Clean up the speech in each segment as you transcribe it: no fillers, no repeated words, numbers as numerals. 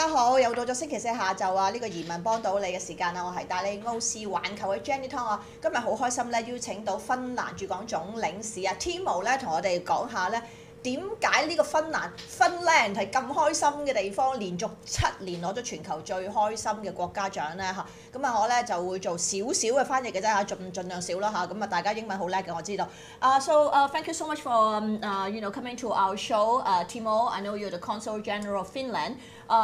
家好，又到咗星期四下晝啊！呢個移民幫到你嘅時間啊，我係帶你傲視環球嘅 Jenny Tong 啊！今日好開心咧，邀請到芬蘭駐港總領事啊 Timo 咧，同我哋講下咧點解呢個芬蘭係咁開心嘅地方，連續7年攞咗全球最開心嘅國家獎咧嚇。咁啊，我咧就會做少少嘅翻譯嘅啫嚇，盡量少啦嚇。咁啊，大家英文好叻嘅，我知道。So thank you so much for coming to our show, Timo. I know you're the Consul General of Finland.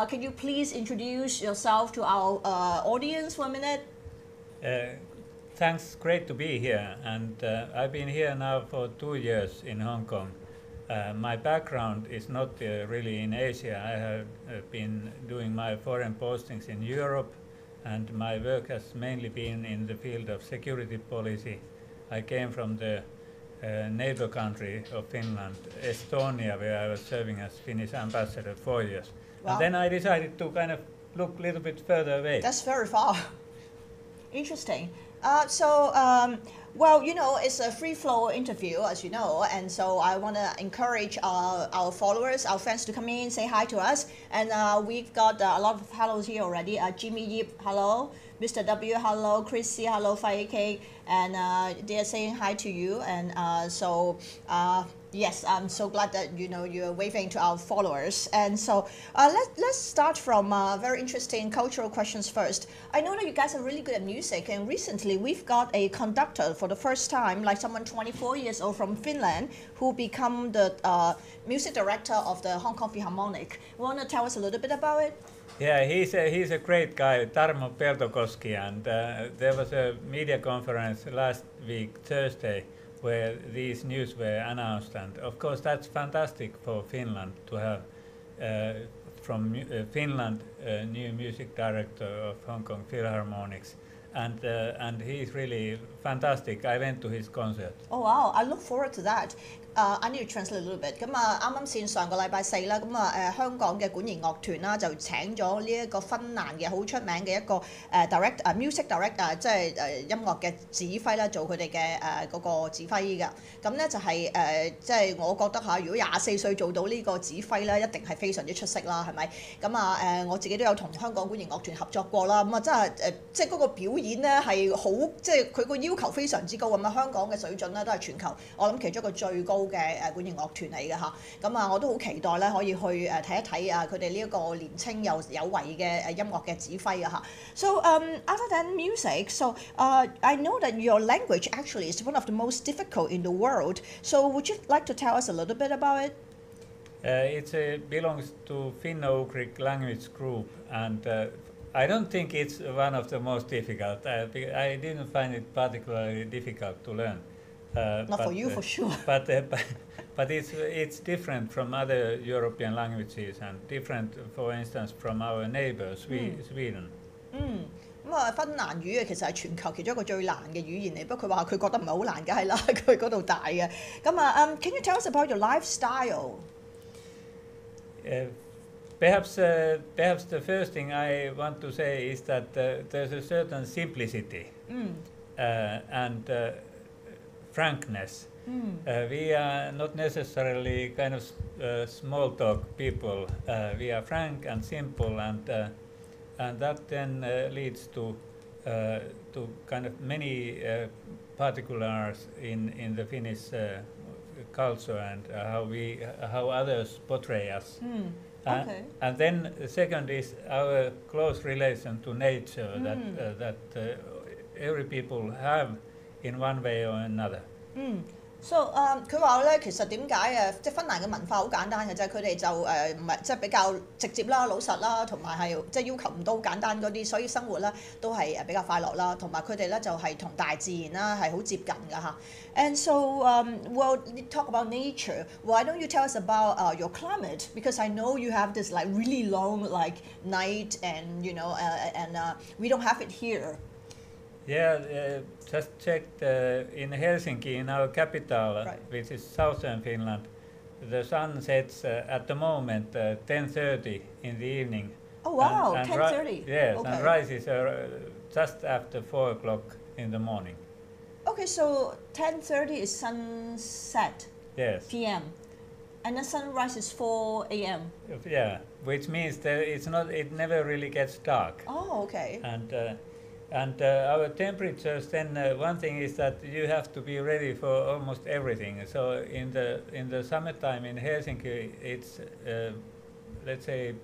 Can you please introduce yourself to our audience for a minute? Thanks, great to be here. And I've been here now for 2 years in Hong Kong. My background is not really in Asia. I have been doing my foreign postings in Europe, and my work has mainly been in the field of security policy. I came from the neighbor country of Finland, Estonia, where I was serving as Finnish ambassador 4 years. Wow. And then I decided to kind of look a little bit further away. That's very far. Interesting. Well, it's a free-flow interview, as you know, and so I want to encourage our followers, our fans to come in, say hi to us. And we've got a lot of hellos here already. Jimmy Yip, hello. Mr. W, hello. Chrissy, hello. Fire Cake, and they're saying hi to you. And yes, I'm so glad that you're waving to our followers. And so let's start from very interesting cultural questions first. I know that you guys are really good at music, and recently we've got a conductor for the first time, like someone 24 years old from Finland, who become the music director of the Hong Kong Philharmonic. Want to tell us a little bit about it? Yeah, he's a great guy, Tarmo Peltokoski, and there was a media conference last week, Thursday, where these news were announced, and of course that's fantastic for Finland to have from Finland a new music director of Hong Kong Philharmonics, and he's really fantastic. I went to his concert. Oh wow, I look forward to that. I need to translate a little bit. 咁啊，啱啱線上個禮拜4啦，咁啊香港嘅管弦樂團啦就請咗呢一個芬蘭嘅好出名嘅一個music director，即係音樂嘅指揮啦，做佢哋嘅嗰個指揮嘅。咁咧就係即係我覺得嚇，如果24歲做到呢個指揮咧，一定係非常之出色啦，係咪？咁啊我自己都有同香港管弦樂團合作過啦，咁啊真係即係嗰個表演咧係好，即係佢個要求非常之高咁啊！香港嘅水準咧都係全球我諗其中一個最高嘅管弦樂團嚟嘅嚇，咁啊我都好期待咧可以去睇一睇佢哋呢一個年青有為嘅音樂嘅指揮啊嚇。So other than music, so I know that your language actually is one of the most difficult in the world. So would you like to tell us a little bit about it? It belongs to Finno-Ugric language group, and I don't think it's one of the most difficult. I didn't find it particularly difficult to learn. Not for you, for sure. But it's different from other European languages and different, for instance, from our neighbor Sweden. 咁啊，芬蘭語其實係全球其中一個最難嘅語言嚟，不過佢話佢覺得唔係好難嘅，係啦，佢嗰度大嘅。咁啊，Can you tell us about your lifestyle? Perhaps the first thing I want to say is that there's a certain simplicity and frankness. We are not necessarily kind of small talk people. We are frank and simple, and that then leads to kind of many particulars in the Finnish culture and how others portray us. Okay. And then the second is our close relation to nature that every people have in one way or another. So 佢話咧，其實點解即係芬蘭嘅文化好簡單嘅啫，佢哋就唔係即係比較直接啦、老實啦，同埋係即係要求唔到好簡單嗰啲，所以生活咧都係比較快樂啦，同埋佢哋咧就係同大自然啦係好接近㗎嚇。And so well, talk about nature. Why don't you tell us about your climate? Because I know you have this like really long like night, and we don't have it here. Yeah, just checked in Helsinki, in our capital, which is southern Finland. The sun sets at the moment 10:30 in the evening. Oh wow, 10:30. Yes, okay. And rises just after 4 o'clock in the morning. Okay, so 10:30 is sunset. Yes. PM. And the sunrise is 4 a.m. Yeah, which means that it never really gets dark. Oh, okay. And our temperatures, then one thing is that you have to be ready for almost everything. So in the summertime in Helsinki, it's let's say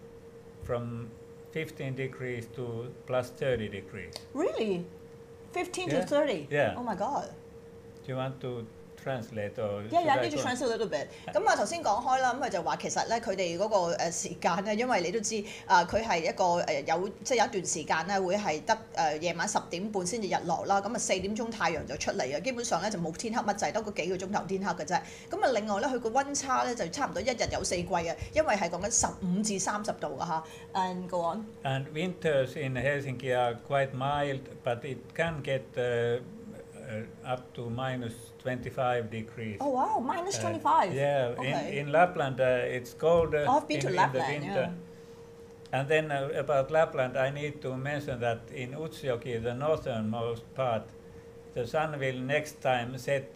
from 15 degrees to plus 30 degrees. Really? 15 to 30? Yeah. Oh my God. Do you want to translate or? Yeah, I need to translate a little bit. 咁啊頭先講開啦，咁佢就話其實咧佢哋嗰個時間咧，因為你都知佢係一個有即係有一段時間咧會係得夜晚10點半先至日落啦，咁啊4點鐘太陽就出嚟啊，基本上咧就冇天黑乜滯，得嗰幾個鐘頭天黑嘅啫。咁啊另外咧佢個溫差咧就差唔多一日有4季啊，因為係講緊15至30度啊嚇。And go on. And winters in Helsinki are quite mild, but it can get up to minus 25 degrees. Oh wow, minus 25. Yeah, okay. in Lapland it's cold I've been to Lapland, in the winter. Yeah. And then about Lapland, I need to mention that in Utsjoki, the northernmost part, the sun will next time set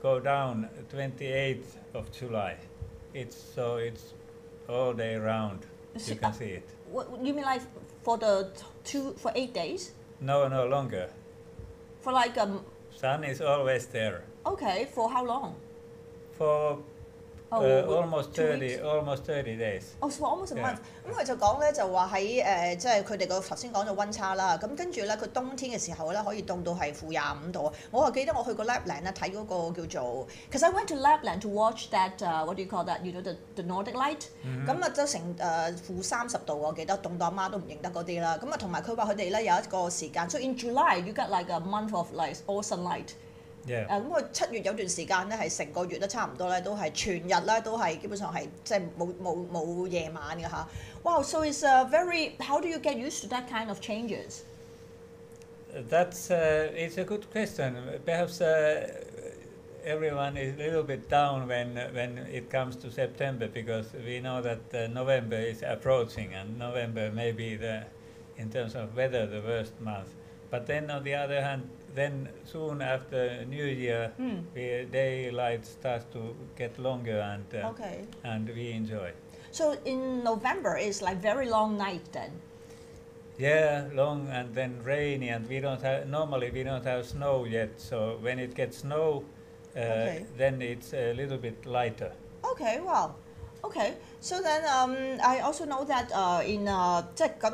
go down 28th of July. It's all day round. You can see it. What you mean, like for 8 days? No, longer. For like sun is always there. Okay, for how long? For almost 30 days. Oh, for almost a month. 咁佢就講咧，就話喺即係佢哋個頭先講咗溫差啦。咁跟住咧，佢冬天嘅時候咧，可以凍到係-25度。我記得我去過 Lapland 咧睇嗰個叫做 ，cause I went to Lapland to watch that what do you call that? You know the Nordic Light。咁啊都成-30度，我記得凍到阿媽都唔認得嗰啲啦。咁啊同埋佢話佢哋咧有一個時間，so in July you got like a month of like all sunlight。咁佢7月有段時間咧係成個月都差唔多咧，都係全日咧都係基本上係即係冇夜晚嘅嚇。Wow, so it's very. How do you get used to that kind of changes? It's a good question. Perhaps everyone is a little bit down when it comes to September because we know that November is approaching and November may be in terms of weather the worst month. But then on the other hand, then soon after New Year, daylight starts to get longer and we enjoy. So in November it's like very long night then. Yeah, long and then rainy, and normally we don't have snow yet. So when it gets snow, then it's a little bit lighter. Okay, wow. Okay, so then I also know that in 即係咁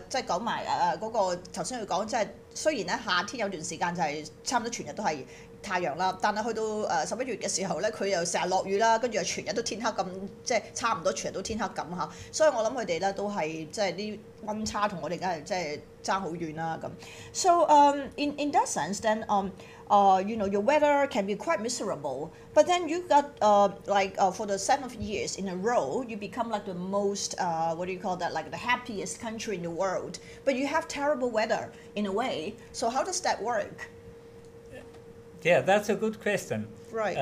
即係講埋嗰個頭先佢講，即係雖然咧夏天有段時間就係差唔多全日都係太陽啦，但係去到11月嘅時候咧，佢又成日落雨啦，跟住又全日都天黑咁，即係差唔多全日都天黑咁嚇。所以我諗佢哋咧都係即係啲溫差同我哋梗係即係爭好遠啦咁。So in that sense then you know your weather can be quite miserable, but then you got for the 7th years in a row you become like the most what do you call that, like the happiest country in the world, but you have terrible weather in a way. So how does that work? Yeah, that's a good question. Right.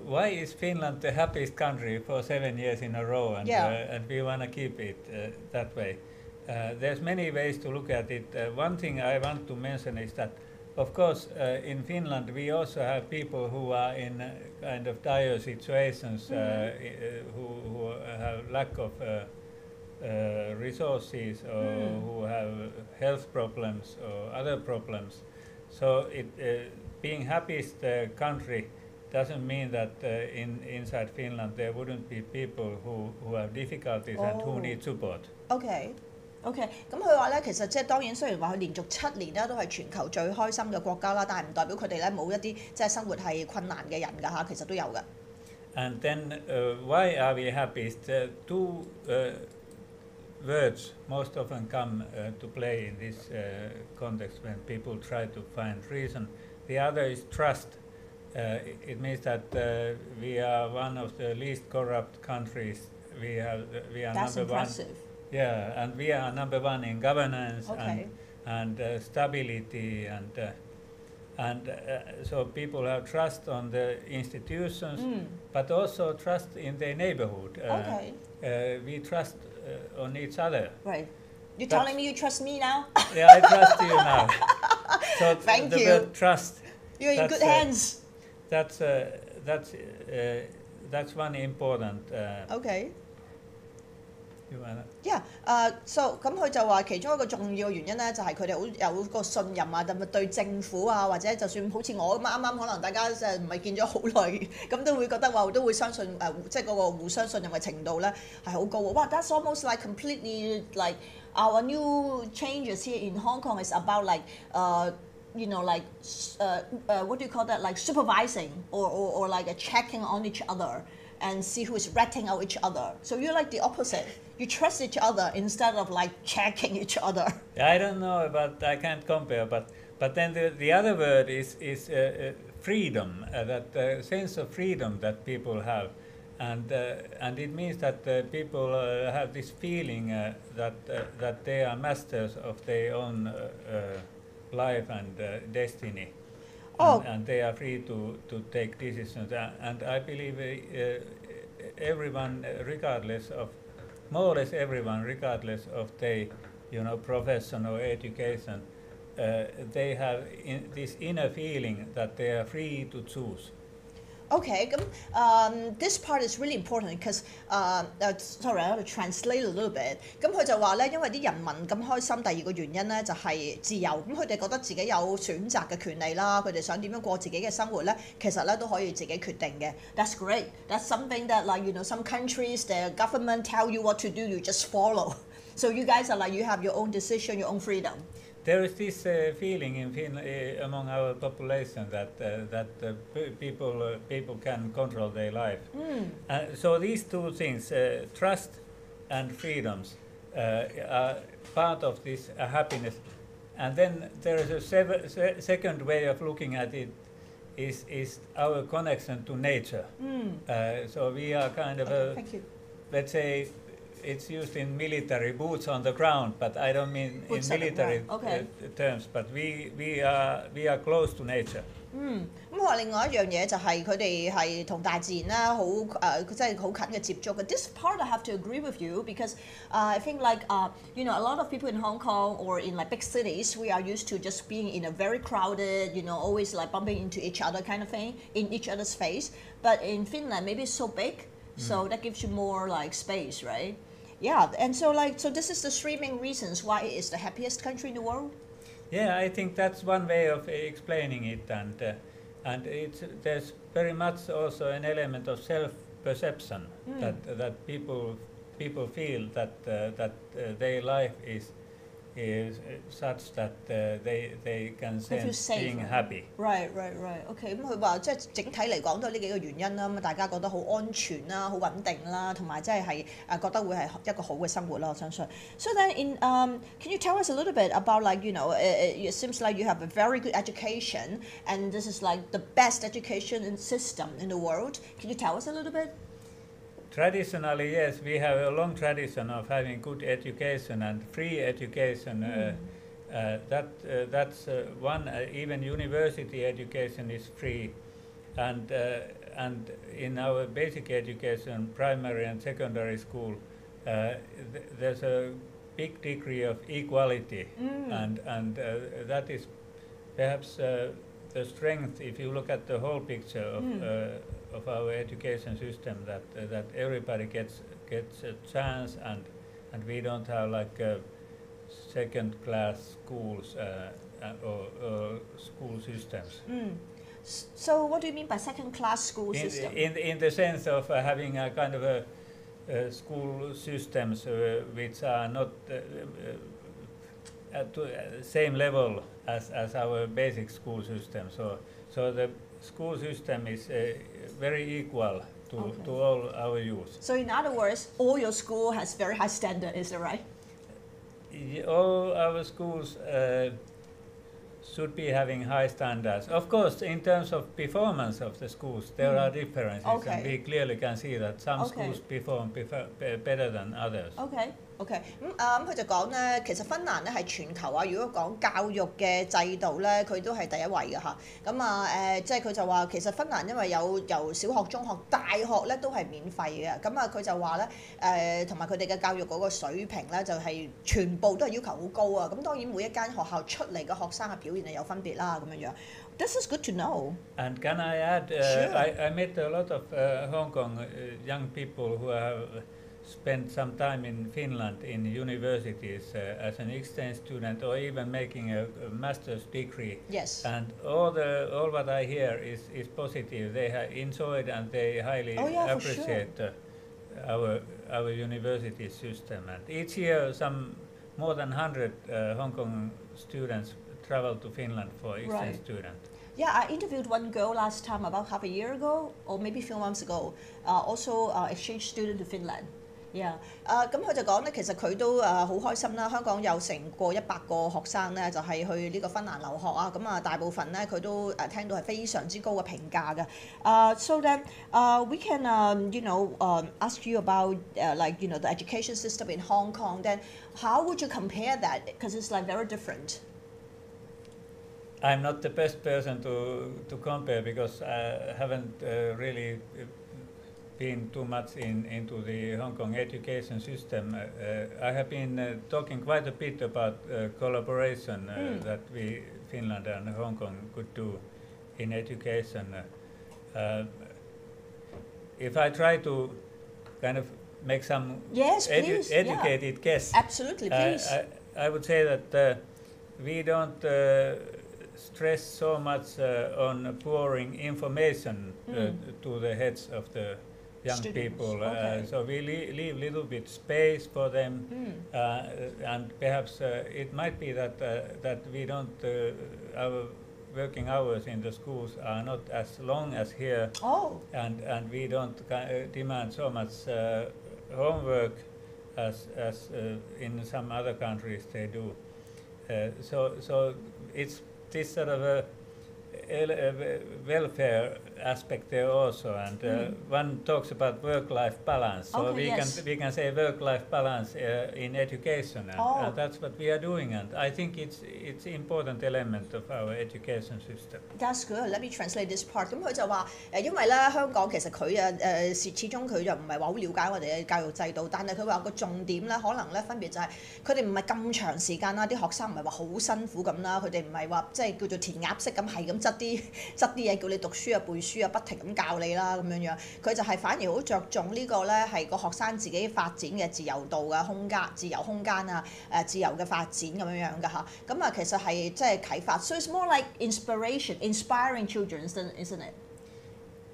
Why is Finland the happiest country for 7 years in a row, and we want to keep it that way? There's many ways to look at it. One thing I want to mention is that, of course, in Finland we also have people who are in kind of dire situations, who have lack of resources or who have health problems or other problems. So being happiest country doesn't mean that inside Finland there wouldn't be people who have difficulties and who need support. OK， 咁佢話咧，其實即係當然，雖然話佢連續7年咧都係全球最開心嘅國家啦，但係唔代表佢哋咧冇一啲即係生活係困難嘅人㗎嚇，其實都有嘅。And then why are we happiest? Two words most often come to play in this context when people try to find reason. The other is trust. It means that we are one of the least corrupt countries. We are That's number impressive. one. Yeah, and we are number one in governance and stability, and so people have trust on the institutions, but also trust in their neighborhood. We trust on each other. Right. You're telling me you trust me now? Yeah, I trust you now. So Thank the you. word trust. You're in good hands. That's that's one important. Okay. You wanna? Yeah. So 咁佢就話其中一個重要嘅原因咧，就係佢哋好有個信任啊，同埋對政府啊，或者就算好似我咁啱可能大家即係唔係見咗好耐，咁都會覺得話都會相信即係嗰個互相信任嘅程度咧係好高喎。哇 ！That's almost like completely like our new changes here in Hong Kong is about like you know, like what do you call that? Like supervising or like a checking on each other and see who is ratting out each other. So you're like the opposite. You trust each other instead of like checking each other. I don't know, but I can't compare. But then the other word is freedom. That sense of freedom that people have, and it means that people have this feeling that they are masters of their own life and destiny, and they are free to take decisions. And I believe everyone, regardless of more or less everyone, regardless of their profession or education, they have this inner feeling that they are free to choose. Okay, this part is really important because sorry, I have to translate a little bit. 咁佢就話咧，因為啲人民咁開心，第二個原因咧就係自由。咁佢哋覺得自己有選擇嘅權利啦，佢哋想點樣過自己嘅生活咧，其實咧都可以自己決定嘅。That's great. That's something that like some countries, the government tell you what to do, you just follow. So you guys are like you have your own decision, your own freedom. There is this feeling in among our population that people can control their life. So these two things, trust and freedoms, are part of this happiness. And then there is a second way of looking at it, is our connection to nature. So we are kind of let's say. It's used in military, boots on the ground, but I don't mean boots in military terms. But we are close to nature. 咁我話另外一樣嘢就係佢哋係同大自然啦，好即係好近嘅接觸嘅。This part I have to agree with you because I think like a lot of people in Hong Kong or in like big cities, we are used to just being in a very crowded, always like bumping into each other kind of thing in each other's face. But in Finland, maybe it's so big, so that gives you more like space, right? Yeah, and so this is the three main reasons why it is the happiest country in the world. Yeah, I think that's one way of explaining it, and there's very much also an element of self-perception that people feel that their life is such that they can sense being happy. Right. OK， 咁佢話即係整體嚟講都係呢幾個原因啦。咁大家覺得好安全啦，好穩定啦，同埋即係覺得會係一個好嘅生活啦。我相信。So then can you tell us a little bit about like it seems like you have a very good education and this is like the best education system in the world. Can you tell us a little bit? Traditionally, yes, we have a long tradition of having good education and free education. That's one. Even university education is free, and in our basic education, primary and secondary school, there's a big degree of equality, and that is perhaps the strength if you look at the whole picture of our education system, that everybody gets a chance, and we don't have like second class schools or school systems. So what do you mean by second class school system? In the sense of having a kind of a school systems which are not at the same level as our basic school system. So the school system is very equal to all our youth. So in other words, all your school has very high standard, is that right? All our schools should be having high standards. Of course, in terms of performance of the schools, there are differences, and we clearly can see that some schools perform better than others. OK， 咁佢就講咧，其實芬蘭咧係全球啊，如果講教育嘅制度咧，佢都係第一位嘅嚇。咁即係佢就話其實芬蘭因為有由小學、中學、大學咧都係免費嘅。咁佢就話咧同埋佢哋嘅教育嗰個水平咧就係全部都係要求好高啊。咁當然每一間學校出嚟嘅學生嘅表現係有分別啦咁樣樣。This is good to know. And can I add, Sure. I met a lot of Hong Kong young people who have spent some time in Finland in universities as an exchange student or even making a master's degree. Yes. And all what I hear is positive. They have enjoyed and they highly appreciate our university system. And each year, some more than 100 Hong Kong students travel to Finland for exchange student. Yeah, I interviewed one girl last time about half a year ago, or maybe a few months ago. Also, exchange student to Finland. Yeah， 咁佢就講咧，其實佢都好開心啦。香港有成過100個學生咧，就係去呢個芬蘭留學啊。咁啊，大部分咧佢都聽到係非常之高嘅評價嘅。So then we can ask you about the education system in Hong Kong. Then how would you compare that? Because it's like very different. I'm not the best person to compare because I haven't really been too much into the Hong Kong education system. I have been talking quite a bit about collaboration that Finland and Hong Kong could do in education. If I try to kind of make some educated guess, absolutely, please. I would say that we don't stress so much on pouring information to the heads of the young people. So we leave little bit space for them, and perhaps it might be that we don't our working hours in the schools are not as long as here, and we don't demand so much homework as in some other countries they do. So it's this sort of a welfare aspect there also, and one talks about work-life balance. So we can say work-life balance in education, and that's what we are doing. And I think it's an important element of our education system. That's good. Let me translate this part. 咁佢就話因為咧香港其實佢始終佢就唔係話好了解我哋嘅教育制度，但係佢話個重點咧可能咧分別就係佢哋唔係咁長時間啦，啲學生唔係話好辛苦咁啦，佢哋唔係話即係叫做填鴨式咁係咁執啲嘢叫你讀書啊背書啊不停咁教你啦咁樣，佢就係反而好着重呢個咧係個學生自己發展嘅自由度嘅空間、自由空間啊自由嘅發展咁樣嘅嚇，咁啊其實係即係啟發。So it's more like inspiring children, isn't it?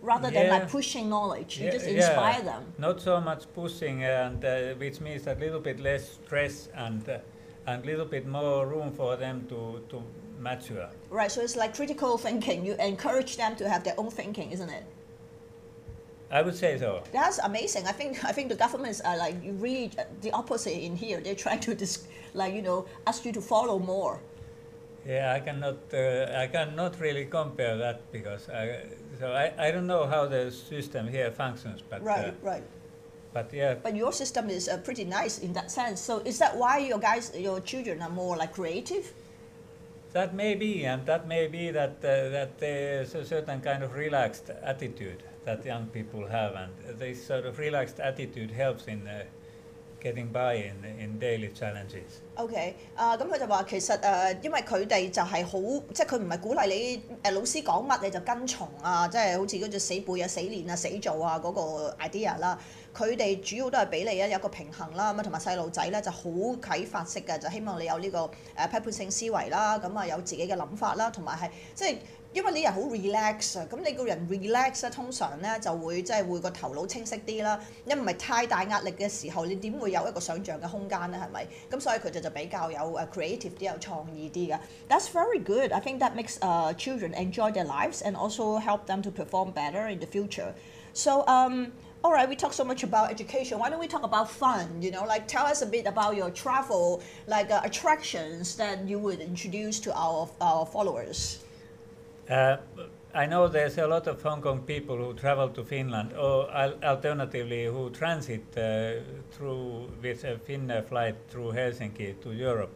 Rather than like pushing knowledge, you just inspire them. Not so much pushing, and which means a little bit less stress and little bit more room for them to mature. Right, so it's like critical thinking. You encourage them to have their own thinking, isn't it? I would say so. That's amazing. I think the governments are like really the opposite in here. They're trying to ask you to follow more. Yeah, I cannot really compare that because I don't know how the system here functions. But right. But yeah. But your system is pretty nice in that sense. So is that why your children are more like creative? That may be, and that may be that there's a certain kind of relaxed attitude that young people have, and this sort of relaxed attitude helps in getting by in daily challenges. OK， 咁佢就話其實因為佢哋就係好，即係佢唔係鼓勵你老師講乜你就跟從啊，即係好似嗰隻死背啊、死練啊、死做啊嗰個 idea 啦。佢哋主要都係俾你有個平衡啦，咁同埋細路仔咧就好啟發式嘅，就希望你有呢個批判性思維啦，咁啊有自己嘅諗法啦，同埋係即係。因為你人好 relax 啊，咁你個人 relax 咧，通常咧就會即係會個頭腦清晰啲啦。因為唔係太大壓力嘅時候，你點會有一個想像嘅空間咧？係咪？咁所以佢哋就比較有creative 啲、有創意啲嘅。That's very good. I think that makes children enjoy their lives and also help them to perform better in the future. So all right, we talk so much about education. Why don't we talk about fun? Like tell us a bit about your travel, like attractions that you would introduce to our followers. I know there's a lot of Hong Kong people who travel to Finland, or alternatively who transit with a Finnair flight through Helsinki to Europe.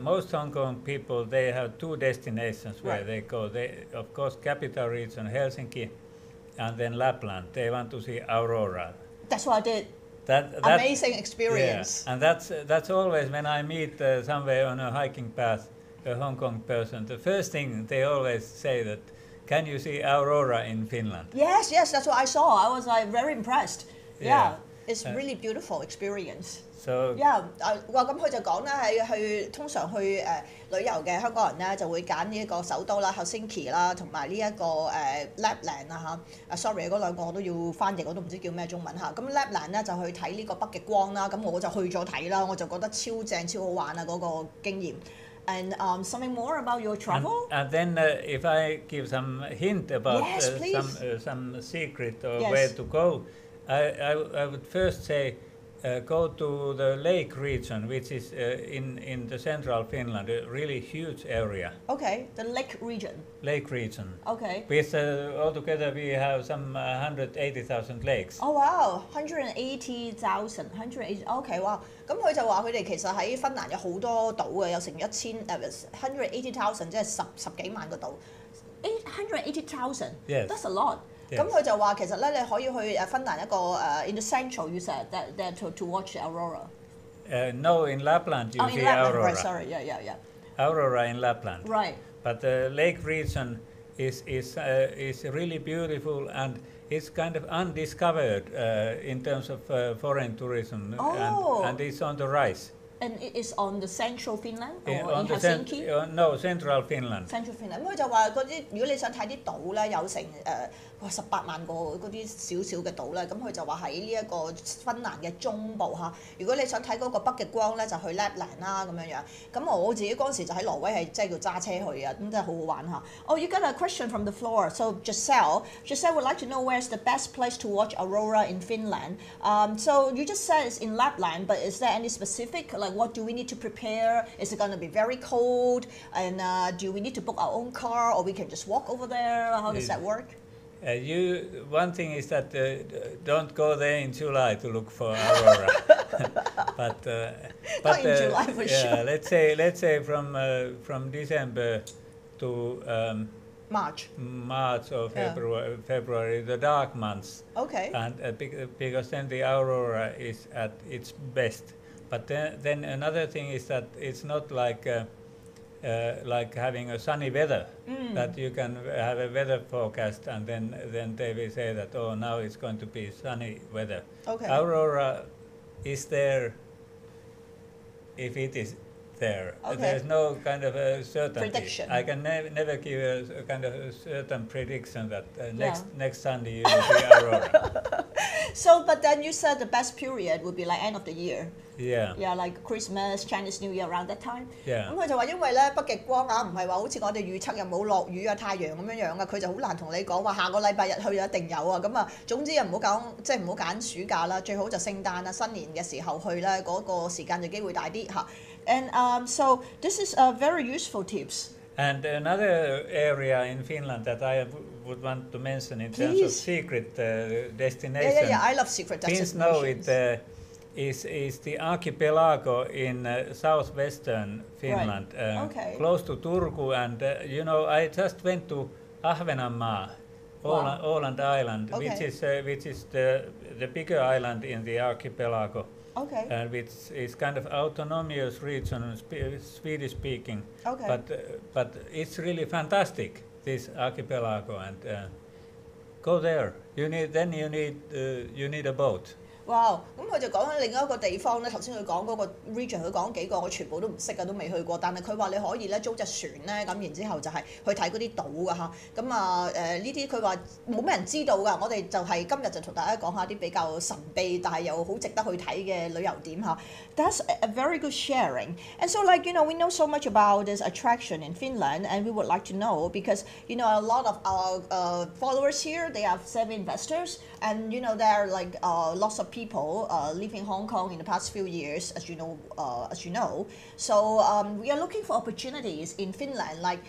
Most Hong Kong people, they have two destinations where they go. Of course, capital region Helsinki, and then Lapland. They want to see aurora. That's what I did. That amazing experience. Yeah, and that's always when I meet somewhere on a hiking path. a Hong Kong person, the first thing they always say that, can you see aurora in Finland? Yes, yes, that's what I saw. I was like very impressed. Yeah, it's really beautiful experience. So yeah， 咁佢就講咧係通常去旅遊嘅香港人咧就會揀呢一個首都啦 Helsinki 啦，同埋呢一個Lapland 啊嚇，sorry 嗰兩個我都要翻譯，我都唔知叫咩中文嚇。咁 Lapland 咧就去睇呢個北極光啦，咁我就去咗睇啦，我就覺得超正超好玩啊嗰個經驗。And something more about your travel? And then if I give some hint about some secret or where to go, I would first say go to the lake region, which is in the central Finland, a really huge area. Okay, the lake region. Lake region. Okay. With altogether we have some 180,000 lakes. Oh wow, 180,000, 180. Okay, wow. 咁佢就話佢哋其實喺芬蘭有好多島嘅，有成180,000，即係十幾萬個島。180,000. Yes. That's a lot. 咁佢就話其實咧，你可以去芬蘭一個in the central you said that to watch the aurora. No, in Lapland you see in Lapland, aurora. Right, sorry, yeah. Aurora in Lapland. Right. But the lake region is really beautiful, and it's kind of undiscovered in terms of foreign tourism, and it's on the rise. And it is on the central Finland or in Helsinki? No, central Finland. Central Finland. 咁佢就話嗰啲，如果你想睇啲島咧，有成18萬個嗰啲小小嘅島咧，咁佢就話喺呢一個芬蘭嘅中部嚇。如果你想睇嗰個北極光咧，就去 Lapland 啦咁樣樣。咁我自己嗰陣時就喺挪威係即係叫揸車去啊，咁真係好好玩嚇。Oh, you got a question from the floor. So Giselle would like to know where's the best place to watch aurora in Finland. So you just said it's in Lapland, but is there any specific like what do we need to prepare? Is it going to be very cold? And do we need to book our own car, or we can just walk over there? How does that work? One thing is that don't go there in July to look for aurora. but not in July for sure. Let's say from December to March or February, the dark months. Okay. And because then the aurora is at its best. But then another thing is that it's not like having a sunny weather, that you can have a weather forecast and then they will say that, oh, now it's going to be sunny weather. Okay. Aurora is there if it is there. Okay. There's no kind of a certainty. Prediction. I can never give a kind of a certain prediction that next Sunday you will see aurora. So, but then you said the best period would be like end of the year. Yeah. Yeah, like Christmas, Chinese New Year around that time. Yeah. 咁佢就話因為咧北極光啊，唔係話好似我哋預測又冇落雨啊、太陽咁樣樣啊，佢就好難同你講話下個禮拜日去就一定有啊。咁啊，總之又唔好講，即係唔好揀暑假啦，最好就聖誕啊、新年嘅時候去咧，嗰個時間就機會大啲嚇。And so this is very useful tips. And another area in Finland that I would want to mention in terms of secret destination. Yeah, I love secret destinations. Finns know it is the archipelago in southwestern Finland, close to Turku. And I just went to Ahvenanmaa, Åland Island, which is the bigger island in the archipelago. Okay. And which is kind of autonomous region, Swedish speaking. Okay. But it's really fantastic, this archipelago, and go there. You need a boat. Wow！咁佢就講緊另一個地方咧，頭先佢講嗰個 region， 佢講幾個我全部都唔識啊，都未去過。但係佢話你可以咧租隻船咧，咁然之後就係去睇嗰啲島㗎嚇。咁呢啲佢話冇咩人知道㗎。我哋就係今日就同大家講下啲比較神秘，但係又好值得去睇嘅旅遊點嚇。That's a very good sharing. And so we know so much about this attraction in Finland, and we would like to know because a lot of our followers here, they are savvy investors, and there are like lots of people leaving Hong Kong in the past few years, as you know. So we are looking for opportunities in Finland, like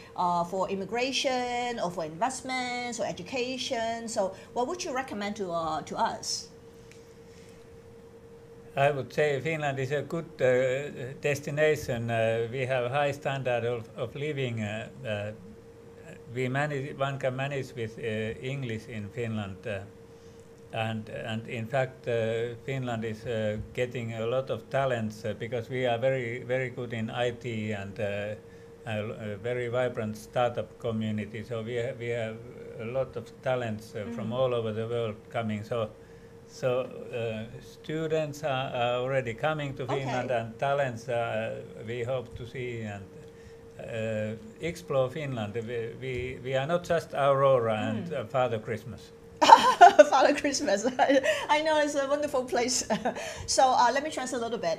for immigration or for investments or education. So what would you recommend to us? I would say Finland is a good destination. We have a high standard of living. One can manage with English in Finland. And in fact, Finland is getting a lot of talents because we are very, very good in IT and a very vibrant startup community. So we have a lot of talents from all over the world coming. So students are already coming to Finland, and talents we hope to see and explore Finland. We are not just Aurora and Father Christmas. Father Christmas. I know it's a wonderful place. So let me translate a little bit.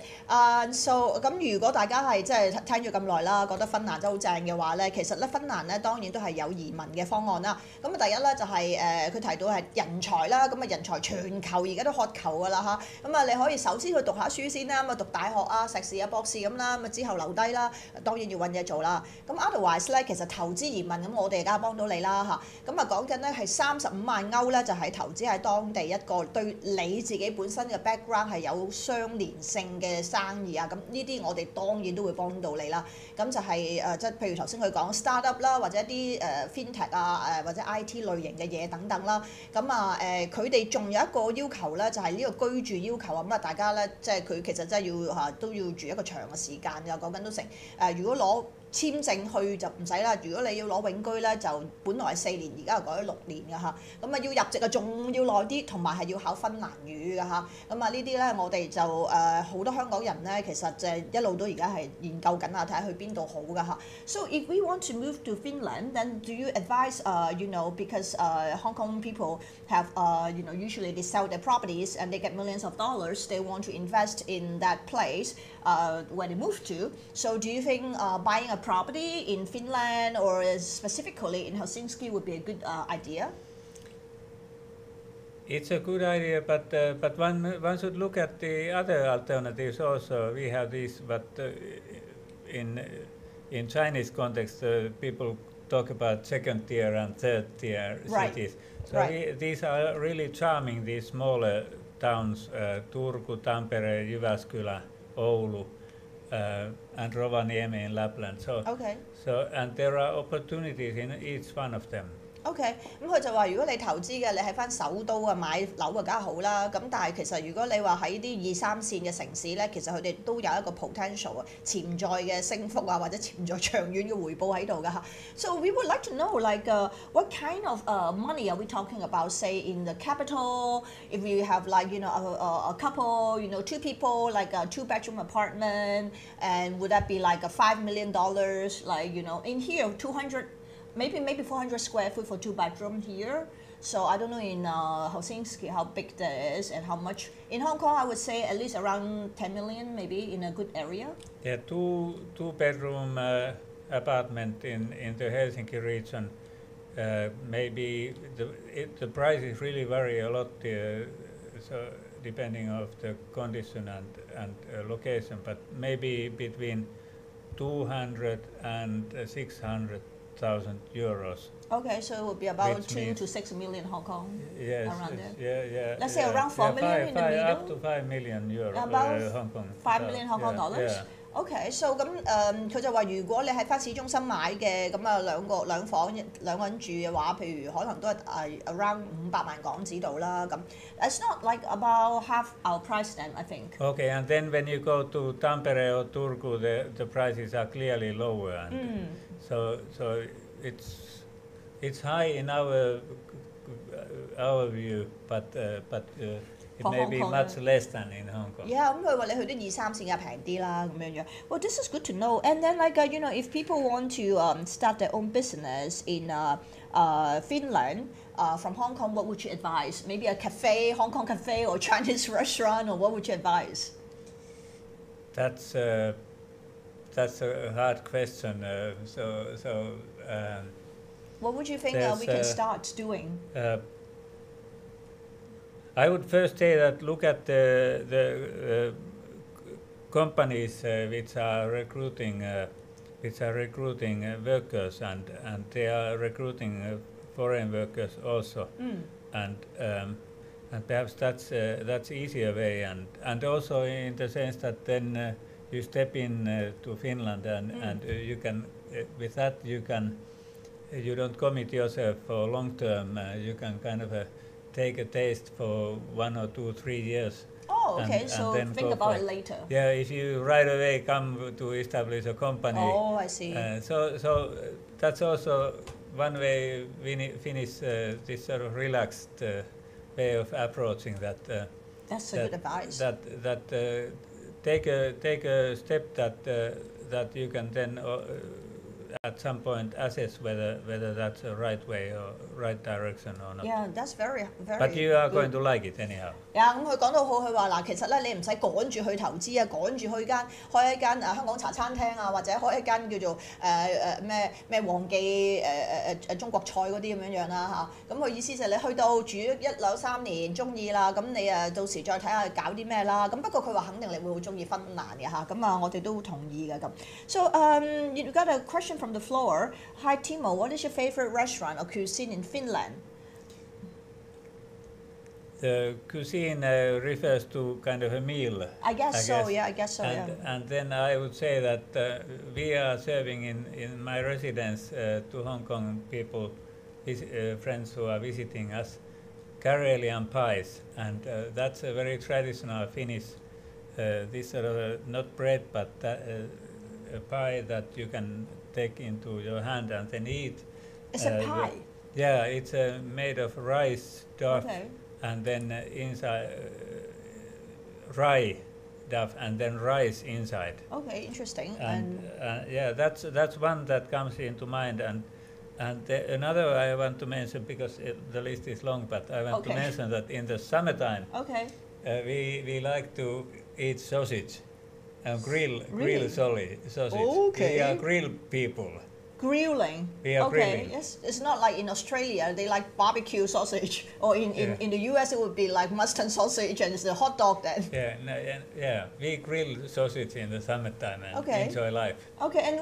So 咁如果大家係即係聽咗咁耐啦，覺得芬蘭真係好正嘅話咧，其實咧芬蘭咧當然都係有移民嘅方案啦。咁第一咧就係佢提到係人才啦，咁啊人才全球而家都渴求㗎啦嚇。咁啊你可以首先去讀下書先啦，咁啊讀大學啊、碩士啊、博士咁啦，咁啊之後留低啦，當然要揾嘢做啦。咁 otherwise 咧，其實投資移民咁我哋而家幫到你啦嚇。咁啊講緊咧係35萬歐咧，就係投資喺當地一個對你自己本身嘅 background 係有相連性嘅生意啊，咁呢啲我哋當然都會幫到你啦。咁就係即係譬如頭先佢講 startup 啦，或者啲fintech 啊或者 IT 類型嘅嘢等等啦。咁啊佢哋仲有一個要求咧，就係呢個居住要求啊。咁啊大家咧即係佢其實真係要都要住一個長嘅時間㗎，講緊都成如果攞簽證去就唔使啦，如果你要攞永居咧，就本來係4年，而家又改咗6年㗎嚇。咁啊要入籍啊，仲要耐啲，同埋係要考芬蘭語㗎嚇。咁啊呢啲咧，我哋就好多香港人咧，其實就一路都而家係研究緊啊，睇下去邊度好㗎嚇。So if we want to move to Finland, then do you advise because Hong Kong people have usually they sell their properties and they get millions of dollars, they want to invest in that place where they move to. So do you think buying a property in Finland or specifically in Helsinki would be a good idea? It's a good idea, but one should look at the other alternatives also. We have these, but in Chinese context, people talk about second tier and third tier cities. So these are really charming. These smaller towns, Turku, Tampere, Jyväskylä, Oulu. And Rovaniemi in Lapland. So and there are opportunities in each one of them. OK， 咁佢就話：如果你投資嘅，你喺翻首都啊買樓啊，梗係好啦。咁但係其實如果你話喺啲2、3線嘅城市咧，其實佢哋都有一個 potential 啊，潛在嘅升幅啊，或者潛在長遠嘅回報喺度㗎嚇。So we would like to know what kind of money are we talking about? Say in the capital, if you have a couple, 2 people, like a 2-bedroom apartment, and would that be like a $5 million? In here 200. Maybe 400 square foot for 2 bedroom here. So I don't know in Helsinki how big that is and how much. In Hong Kong, I would say at least around 10 million, maybe in a good area. Yeah, two bedroom apartment in the Helsinki region. Maybe the prices really vary a lot. So depending of the condition and location, but maybe between 200 and 600,000 euros. Okay, so it would be about 2 to 6 million Hong Kong. Yes, around there. Yeah. Let's say around 4 million in the middle. Up to 5 million euros. About Hong Kong. 5 million Hong Kong dollars. Yeah. OK， so 咁佢就話如果你喺翻市中心買嘅咁啊兩房兩個人住嘅話，譬如可能都係around 500萬港紙度啦咁。It's not like about half our price then, I think. Okay, and then when you go to Tampere or Turku, the prices are clearly lower, and so it's high in our view, but it may be much less than in Hong Kong. Yeah， 咁佢話你去啲2、3線嘅平啲啦咁樣樣。Well, this is good to know. And then if people want to start their own business in Finland from Hong Kong, what would you advise? Maybe a cafe, Hong Kong cafe, or Chinese restaurant, or what would you advise? That's a hard question. What would you think we can start doing? I would first say that look at the companies which are recruiting workers, and they are recruiting foreign workers also, and perhaps that's easier way, and also in the sense that then you step in to Finland and you can with that you don't commit yourself for long term. You can kind of take a taste for 1 or 2, 3 years. Oh, okay. So think about it later. Yeah, if you right away come to establish a company. Oh, I see. So that's also one way Finnish this sort of relaxed way of approaching that. That's a good advice. That take a step that you can then at some point assess whether that's the right way or right direction or not. Yeah, that's very But you are going to like it anyhow. 咁佢講到好，佢話嗱，其實咧你唔使趕住去投資啊，趕住開一間香港茶餐廳啊，或者開一間叫做咩黃記中國菜嗰啲咁樣啦嚇。咁佢意思就係你去到住1-2-3年中意啦，咁你到時再睇下搞啲咩啦。咁不過佢話肯定你會好中意芬蘭嘅嚇。咁我哋都同意嘅咁。So you got a question from the floor. Hi Timo, what is your favorite restaurant or cuisine in Finland? The cuisine refers to kind of a meal. I guess so. And then I would say that we are serving in my residence to Hong Kong people, friends who are visiting us, Karelian pies, and that's a very traditional Finnish. This sort of not bread, but a pie that you can take into your hand and then eat. It's a pie. Yeah, it's made of rice dough. Okay. And then inside rye duff and then rice inside. Okay, interesting. And yeah, that's one that comes into mind. And another I want to mention, because the list is long, but I want to mention that in the summertime, we like to eat sausage and grill sausage. Okay. We are grill people. Grilling. We are grilling. Yes, it's not like in Australia they like barbecue sausage, or in the US it would be like mustard sausage and it's a hot dog then. Yeah. We grill sausage in the summertime and enjoy life. Okay, and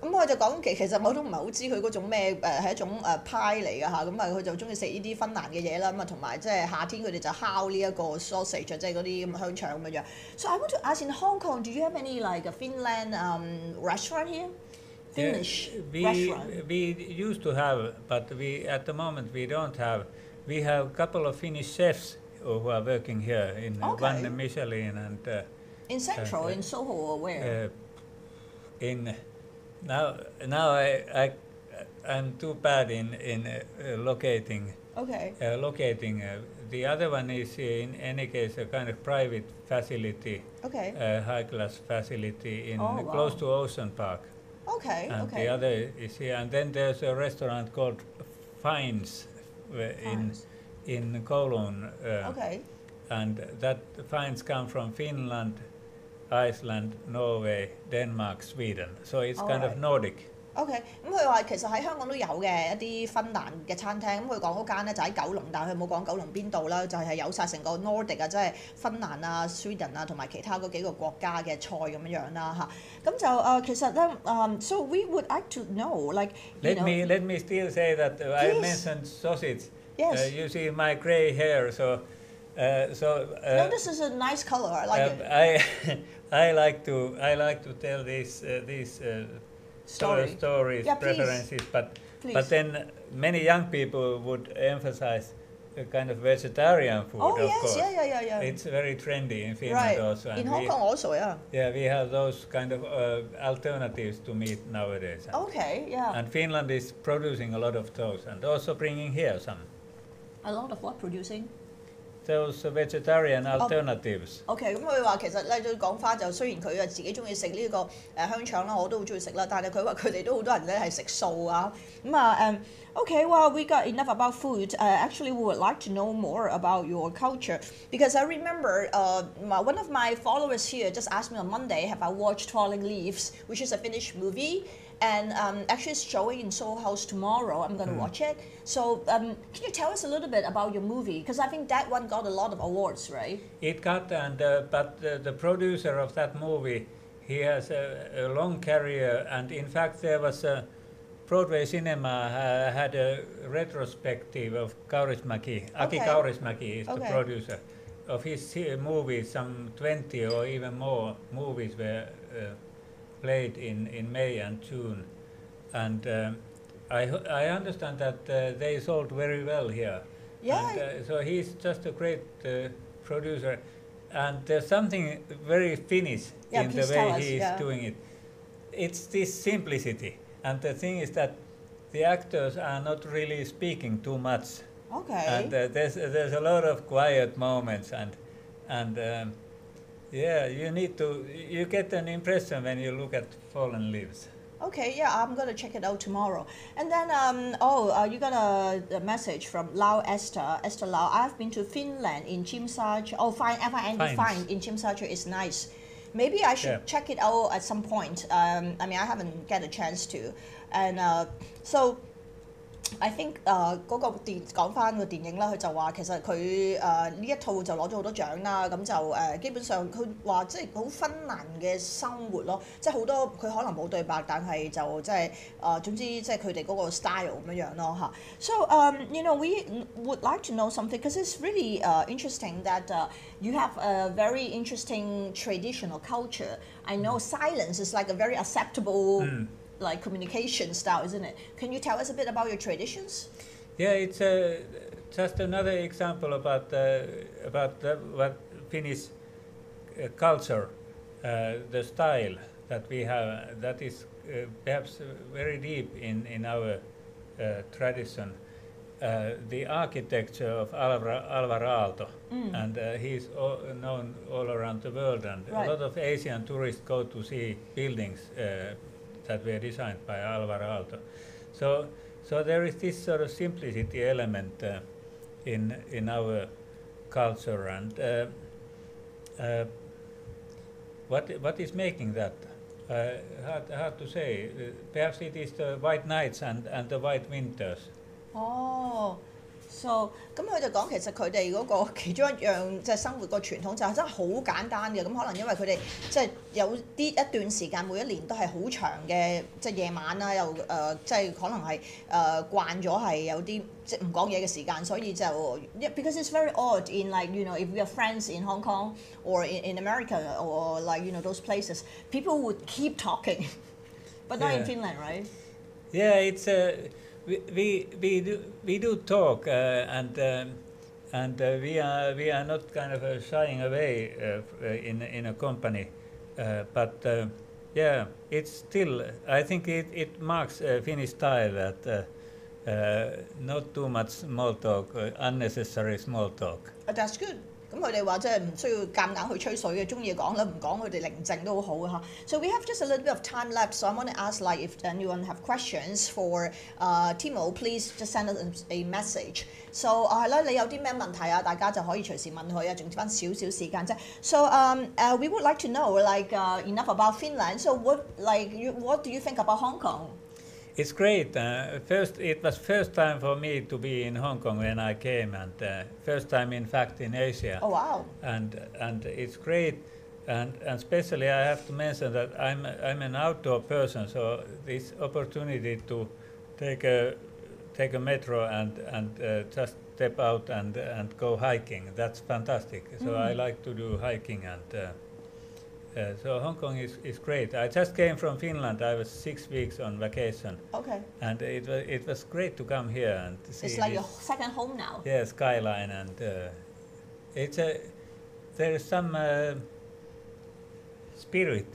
咁佢就講其實我都唔係好知佢嗰種咩係一種pie嚟㗎嚇，咁佢就中意食呢啲芬蘭嘅嘢啦，咁同埋即係夏天佢哋就烤呢一個 sausage，即係嗰啲咁香腸咁樣樣。So I want to ask, in Hong Kong, do you have any like a Finland restaurant here? Finnish restaurant. We used to have, but at the moment we don't have. We have a couple of Finnish chefs who are working here in one Michelin and. In Central, in Soho or where? Now I'm too bad in locating. Okay. Locating. The other one is in any case a kind of private facility. Okay. High class facility in close to Ocean Park. Okay. And the other is here, and then there's a restaurant called Finds in Kowloon. And that finds come from Finland, Iceland, Norway, Denmark, Sweden. So it's kind of Nordic. OK， 咁佢話其實喺香港都有嘅一啲芬蘭嘅餐廳，咁佢講嗰間咧就喺九龍，但係佢冇講九龍邊度啦，就係有晒成個 Nordic 啊，即係芬蘭啊、Sweden 啊同埋其他嗰幾個國家嘅菜咁樣樣啦嚇。咁就其實咧，so we would like to know like let me still say that I mentioned sausage. Yes. You see my grey hair, so. No, this is a nice color. I like it. I like to tell these stories, preferences, but then many young people would emphasize a kind of vegetarian food. Oh, of yes, course. yeah. It's very trendy in Finland also. In Hong Kong also, yeah. Yeah, we have those kind of alternatives to meat nowadays. Okay, yeah. And Finland is producing a lot of those, and also bringing here some. A lot of what producing? Those vegetarian alternatives. OK， 咁佢話其實咧都講翻就雖然佢自己中意食呢個香腸啦，我都好中意食啦，但係佢話佢哋都好多人咧係食素啊。OK, well, we got enough about food. Actually, we would like to know more about your culture because I remember one of my followers here just asked me on Monday, have I watched Falling Leaves, which is a Finnish movie, and actually it's showing in Soho House tomorrow. I'm going to watch it. So can you tell us a little bit about your movie? Because I think that one got a lot of awards, right? It got, but the producer of that movie, he has a long career, and in fact there was a Broadway Cinema had a retrospective of Kaurismäki. Aki Kaurismäki is the producer of his movies. Some 20 or even more movies were played in May and June, and I understand that they sold very well here. Yeah. And, so he's just a great producer. and there's something very Finnish Yeah, in the please tell way us, he is yeah. doing it. It's this simplicity, and the thing is that the actors are not really speaking too much, Okay. and there's a lot of quiet moments, and yeah, you get an impression when you look at Fallen Leaves. Okay, yeah, I'm gonna check it out tomorrow. And then, you got a message from Lau Esther Lau. I've been to Finland in Chimsacho. Oh, fine, fine. In Chimsacho is nice. Maybe I should check it out at some point. I mean, I haven't get a chance to. And so I think 嗰個講翻個電影啦，佢就話其實佢呢一套就攞咗好多獎啦，咁就基本上佢話即係好芬蘭嘅生活咯，即係好多佢可能冇對白，但係就即係總之即係佢哋嗰個 style 咁樣樣咯嚇。So we would like to know something because it's really interesting that you have a very interesting traditional culture. I know silence is like a very acceptable. Like communication style, isn't it? Can you tell us a bit about your traditions? Yeah, it's just another example about what Finnish culture, the style that we have, that is perhaps very deep in our tradition. The architecture of Alvar Aalto, and he's known all around the world, and a lot of Asian tourists go to see buildings that were designed by Alvar Aalto. So there is this sort of simplicity element in our culture, and what is making that? Hard to say. Perhaps it is the white nights and the white winters. Oh. So 咁佢就講其實佢哋嗰個其中一樣即係生活個傳統就係真係好簡單嘅，咁可能因為佢哋即係有啲一段時間每一年都係好長嘅即係夜晚啦，又即係可能係慣咗係有啲即係唔講嘢嘅時間，所以就 because it's very odd in like if we are friends in Hong Kong or in America or like those places people would keep talking but not in Finland, right? Yeah, it's we do talk and we are not kind of shying away in a company, but yeah, it's still I think it marks Finnish style that not too much small talk, unnecessary small talk. That's good. 咁佢哋話即係唔需要夾硬去吹水嘅，中意講啦，唔講佢哋寧靜都好好嘅嚇。So we have just a little bit of time left, so I want to ask like if anyone have questions for Timo, please just send us a message. So 係啦，你有啲咩問題啊？大家就可以隨時問佢啊，仲剩翻少少時間啫。So we would like to know like enough about Finland. So what do you think about Hong Kong? It's great. It was first time for me to be in Hong Kong when I came, and first time, in fact, in Asia. Oh wow! And it's great, and especially I have to mention that I'm an outdoor person, so this opportunity to take a metro and just step out and go hiking, that's fantastic. So I like to do hiking, and so Hong Kong is great. I just came from Finland. I was 6 weeks on vacation. Okay. And it was great to come here and to see. It's like your second home now. Yeah, skyline, and there is some spirit.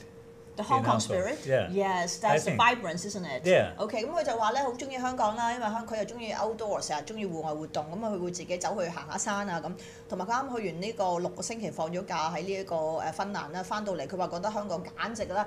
The Hong Kong spirit? Yeah. Yes, that's the vibrance, isn't it? Yeah. OK， 咁佢就話咧好中意香港啦，因為佢又中意 outdoor， 成日中意戶外活動，咁佢會自己走去行下山啊咁。同埋佢啱去完呢個6個星期放咗假喺呢一個芬蘭啦，翻到嚟佢話覺得香港簡直啦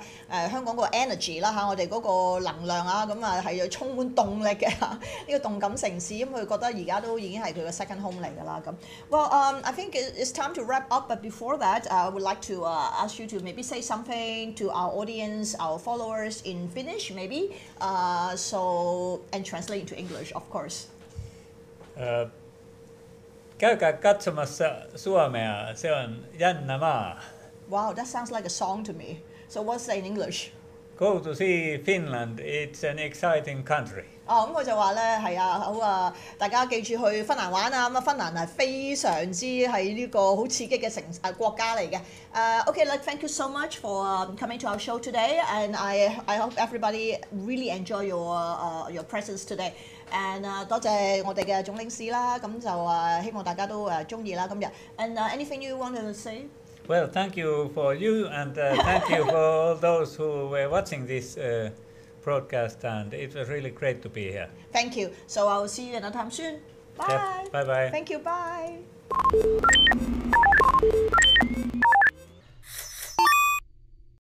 香港個 energy 啦我哋嗰個能量啊咁啊係充滿動力嘅呢個動感城市，咁佢覺得而家都已經係佢嘅 second home 嚟㗎啦咁。Well, I think it's time to wrap up, but before that, I would like to ask you to maybe say something to our audience, our followers in Finnish, maybe. And translate into English, of course. Käykää katsomassa Suomea, se on jännä maa. Wow, that sounds like a song to me. So what's that in English? Go to see Finland, it's an exciting country. 咁佢就話咧係啊，好啊，大家記住去芬蘭玩啊！咁芬蘭係非常之係呢個好刺激嘅國家嚟嘅。Okay, like thank you so much for coming to our show today, and I hope everybody really enjoy your presence today. And 多謝我哋嘅總領事啦，咁就希望大家都中意啦今日。And anything you want to say? Well, thank you for you, and thank you for all those who were watching this broadcast, and it was really great to be here. Thank you. So I will see you another time soon. Bye. Yep, bye-bye. Thank you. Bye.